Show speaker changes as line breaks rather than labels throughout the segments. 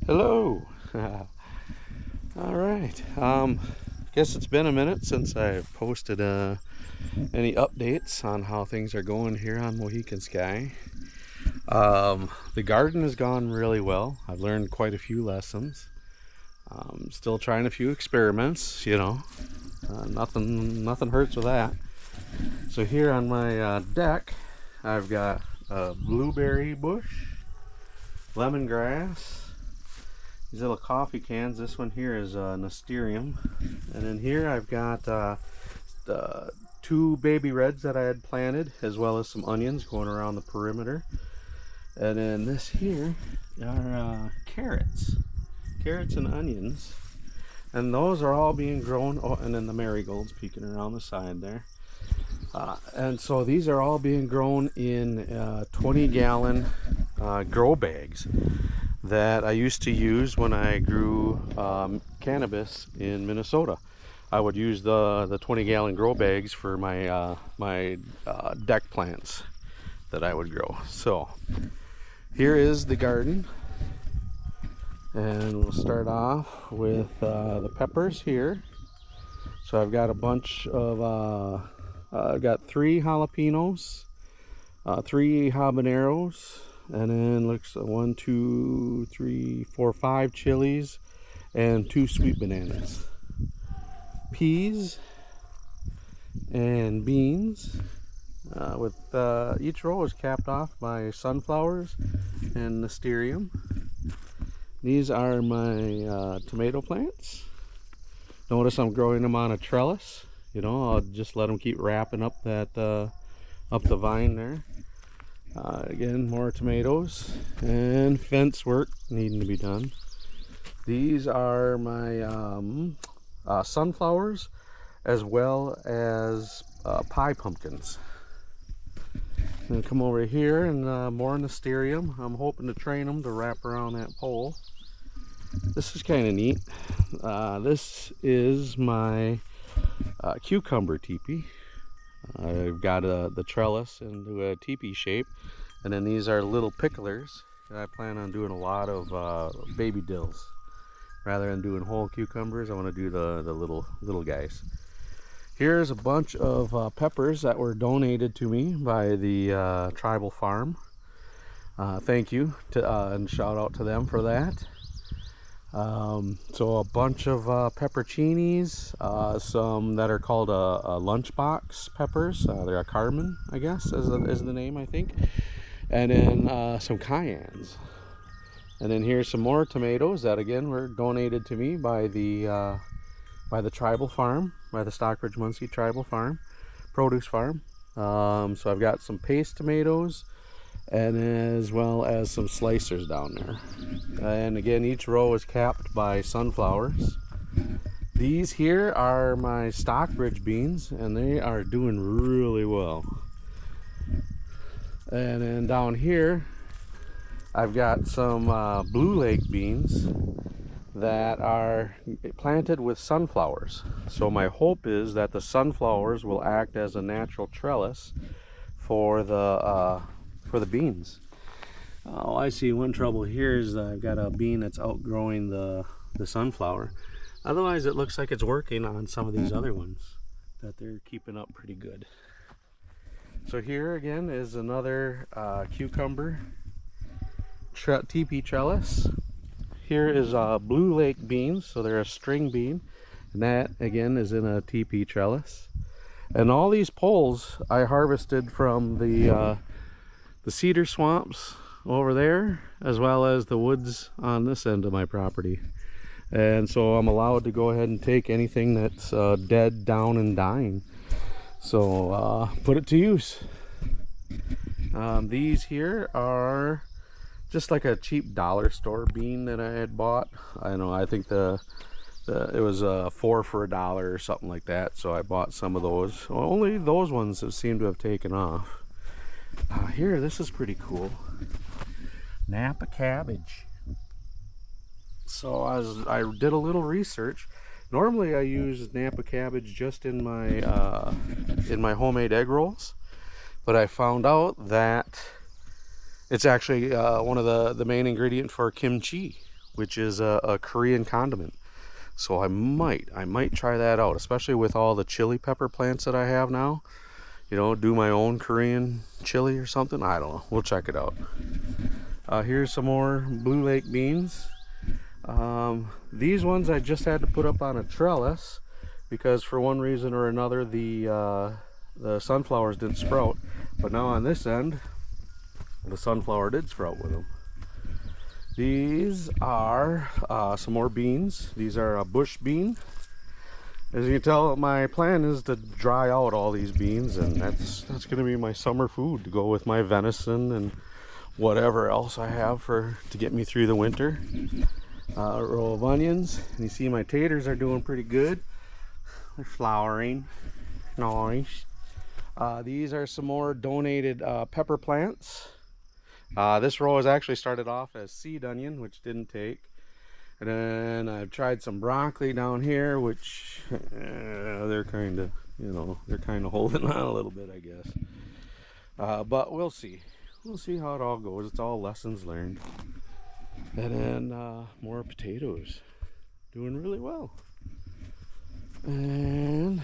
Hello. All right. Guess it's been a minute since I posted any updates on how things are going here on Mohican Sky. The garden has gone really well. I've learned quite a few lessons. Still trying a few experiments. Nothing hurts with that. So here on my deck, I've got a blueberry bush, lemongrass. These little coffee cans. This one here is Nasterium, and in here I've got two baby reds that I had planted, as well as some onions going around the perimeter. And then this here are carrots and onions, and those are all being grown. Oh, and then the marigolds peeking around the side there. And so these are all being grown in 20-gallon grow bags that I used to use when I grew cannabis in Minnesota. I would use the 20-gallon grow bags for my deck plants that I would grow. So here is the garden, and we'll start off with the peppers here. So I've got a bunch of I've got 3 jalapenos, 3 habaneros, and then looks 1, 2, 3, 4, 5 chilies, and 2 sweet bananas, peas, and beans. With each row is capped off by sunflowers and Nasterium. These are my tomato plants. Notice I'm growing them on a trellis. I'll just let them keep wrapping up that up the vine there. Again, more tomatoes and fence work needing to be done. These are my sunflowers, as well as pie pumpkins. And come over here and more Nasterium. I'm hoping to train them to wrap around that pole. This is kind of neat. This is my cucumber teepee. I've got the trellis into a teepee shape, and then these are little picklers. I plan on doing a lot of baby dills. Rather than doing whole cucumbers, I want to do the little guys. Here's a bunch of peppers that were donated to me by the tribal farm. Thank you and shout out to them for that. So a bunch of pepperoncinis, some that are called a lunchbox peppers. They're a Carmen, I guess, is the name, I think. And then some cayennes. And then here's some more tomatoes that again were donated to me by the tribal farm, by the Stockbridge Muncie Tribal Farm, produce farm. So I've got some paste tomatoes, and as well as some slicers down there. And again, each row is capped by sunflowers. These here are my Stockbridge beans, and they are doing really well. And then down here I've got some Blue Lake beans that are planted with sunflowers. So my hope is that the sunflowers will act as a natural trellis for the beans. Oh, I see. One trouble here is that I've got a bean that's outgrowing the sunflower. Otherwise, it looks like it's working on some of these other ones, that they're keeping up pretty good. So here again is another cucumber teepee trellis. Here is Blue Lake beans, so they're a string bean, and that again is in a teepee trellis. And all these poles I harvested from the cedar swamps over there, as well as the woods on this end of my property. And so I'm allowed to go ahead and take anything that's dead, down, and dying. So put it to use. These here are just like a cheap dollar store bean that I had bought. I think it was 4 for $1 or something like that. So I bought some of those. Only those ones have seemed to have taken off. Here, this is pretty cool. Napa cabbage. So I did a little research. Normally I use Napa cabbage just in my homemade egg rolls, but I found out that it's actually one of the main ingredient for kimchi, which is a Korean condiment. So I might try that out, especially with all the chili pepper plants that I have now. You know, do my own Korean chili or something. I don't know. We'll check it out. Here's some more blue lake beans. These ones I just had to put up on a trellis because for one reason or another the sunflowers didn't sprout. But now on this end, the sunflower did sprout with them. These are some more beans. These are a bush bean. As you can tell, my plan is to dry out all these beans, and that's going to be my summer food to go with my venison and whatever else I have to get me through the winter. A row of onions, and you see my taters are doing pretty good. They're flowering. Nice. These are some more donated pepper plants. This row has actually started off as seed onion, which didn't take. And then I've tried some broccoli down here, which they're kind of, they're kind of holding on a little bit, I guess. But we'll see. We'll see how it all goes. It's all lessons learned. And then more potatoes. Doing really well. And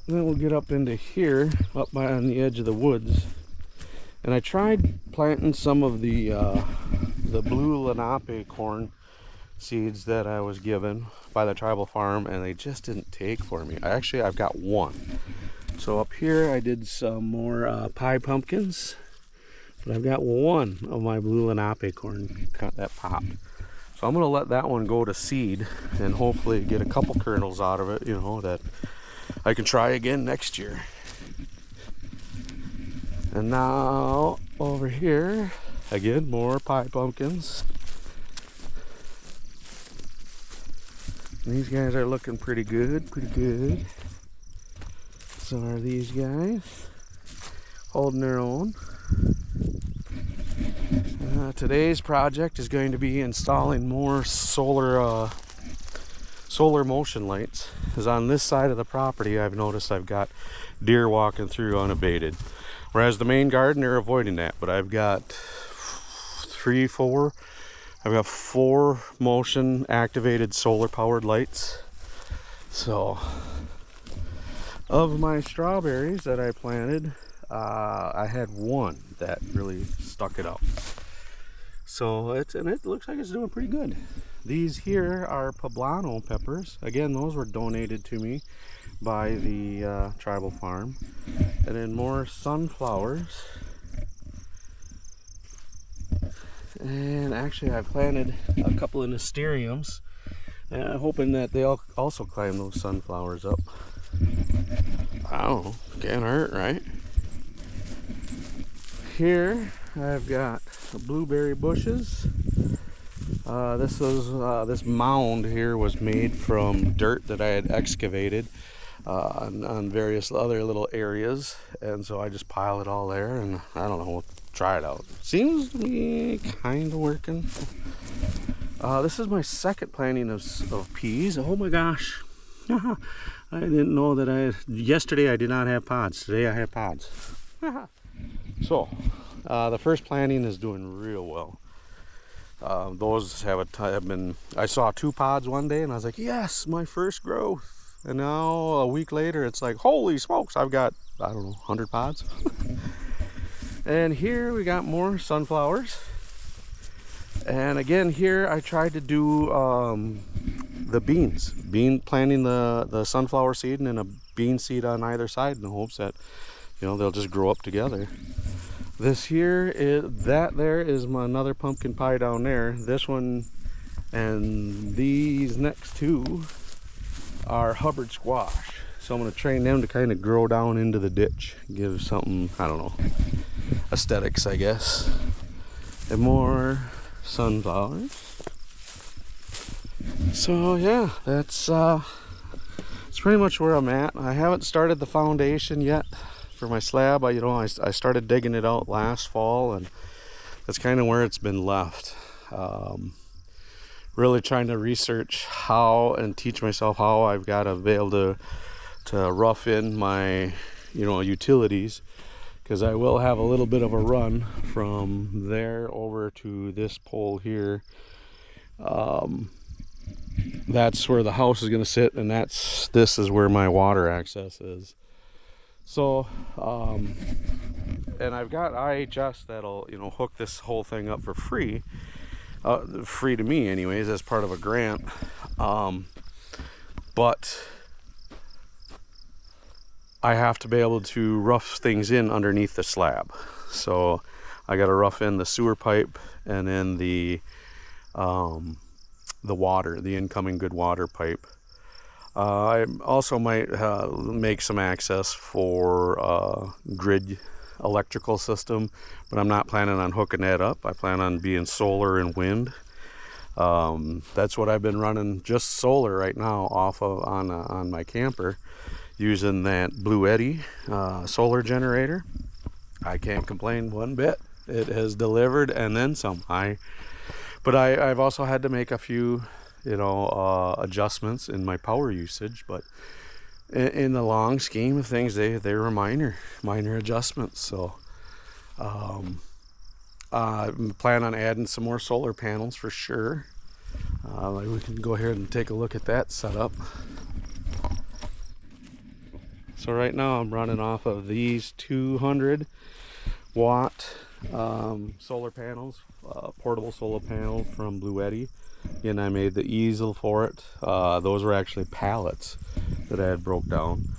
then we'll get up into here, up by on the edge of the woods. And I tried planting some of the blue Lenape corn seeds that I was given by the tribal farm, and they just didn't take for me. I've got one. So up here I did some more pie pumpkins, but I've got one of my blue Lenape corn that popped. So I'm gonna let that one go to seed and hopefully get a couple kernels out of it, that I can try again next year. And now over here, again, more pie pumpkins. And these guys are looking pretty good, So are these guys, holding their own. Today's project is going to be installing more solar motion lights. Because on this side of the property, I've noticed I've got deer walking through unabated. Whereas the main garden, they're avoiding that. But I've got four motion activated solar powered lights. So, of my strawberries that I planted, I had one that really stuck it out. So it looks like it's doing pretty good. These here are poblano peppers. Again, those were donated to me by the tribal farm. And then more sunflowers. And actually I planted a couple of nasturtiums, hoping that they'll also climb those sunflowers up. I don't know, can't hurt, right? Here I've got blueberry bushes. This mound here was made from dirt that I had excavated on various other little areas, and so I just pile it all there, and I don't know, we'll try it out. Seems to be kind of working. This is my second planting of peas. Oh my gosh. I didn't know that yesterday I did not have pods. Today I have pods. So, the first planting is doing real well. Those I saw 2 pods one day and I was like, yes, my first growth. And now a week later it's like, holy smokes, I've got, I don't know, 100 pods. And here we got more sunflowers. And again, here I tried to do the beans. Planting the sunflower seed and then a bean seed on either side in the hopes that, they'll just grow up together. This here there is another pumpkin pie down there. This one and these next 2 are Hubbard squash. So I'm going to train them to kind of grow down into the ditch. Give something, I don't know, aesthetics, I guess. And more sunflowers. So yeah, that's pretty much where I'm at. I haven't started the foundation yet for my slab. I started digging it out last fall, and that's kind of where it's been left. Really trying to research how and teach myself how I've got to be able to rough in my utilities, because I will have a little bit of a run from there over to this pole here. That's where the house is going to sit, and this is where my water access is. So and I've got IHS that'll, you know, hook this whole thing up for free, free to me anyways, as part of a grant. But I have to be able to rough things in underneath the slab. So I got to rough in the sewer pipe and then the water, the incoming good water pipe. I also might make some access for grid electrical system, but I'm not planning on hooking that up. I plan on being solar and wind. That's what I've been running, just solar right now off of on my camper, using that Blue Eddy solar generator. I can't complain one bit. It has delivered and then some. But I've also had to make a few, you know, adjustments in my power usage, but in the long scheme of things, they were minor adjustments. So I plan on adding some more solar panels for sure. We can go ahead and take a look at that setup. So right now I'm running off of these 200 watt solar panels, portable solar panel from Blue Eddy. And I made the easel for it. Those were actually pallets that I had broke down,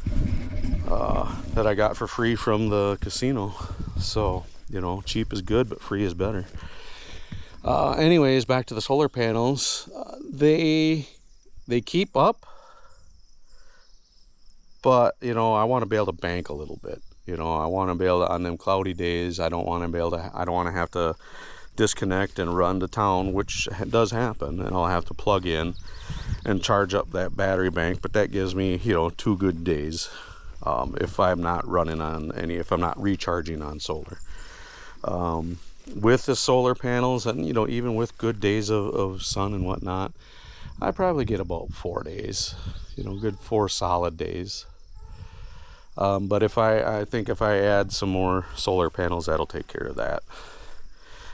that I got for free from the casino. So, you know, cheap is good, but free is better. Anyways, back to the solar panels. They keep up, but, you know, I want to be able to bank a little bit. You know, I want to be able to, on them cloudy days, I don't want to have to disconnect and run to town, which does happen, and I'll have to plug in and charge up that battery bank. But that gives me, you know, 2 good days if I'm not running on if I'm not recharging on solar. With the solar panels, and, you know, even with good days of sun and whatnot, I probably get about 4 days, you know, good 4 solid days. But I think if I add some more solar panels, that'll take care of that.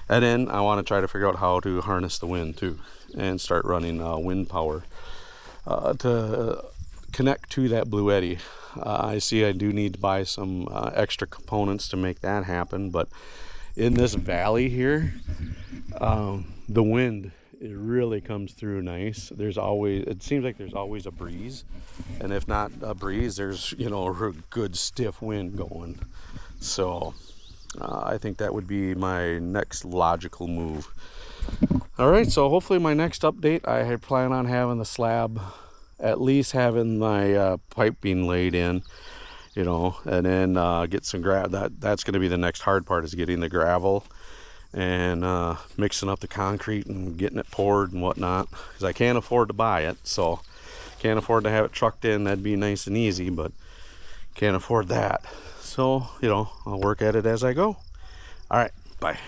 And then I want to try to figure out how to harness the wind too, and start running wind power to connect to that Blue Eddy. I see I do need to buy some extra components to make that happen, but in this valley here, the wind, it really comes through nice. It seems like there's always a breeze, and if not a breeze, there's, you know, a good stiff wind going. So I think that would be my next logical move. All right, so hopefully my next update, I plan on having the slab, at least having my pipe being laid in, you know, and then get some gravel. That's going to be the next hard part, is getting the gravel and mixing up the concrete and getting it poured and whatnot, because I can't afford to buy it. So can't afford to have it trucked in. That'd be nice and easy, but can't afford that. So, you know, I'll work at it as I go. All right, bye.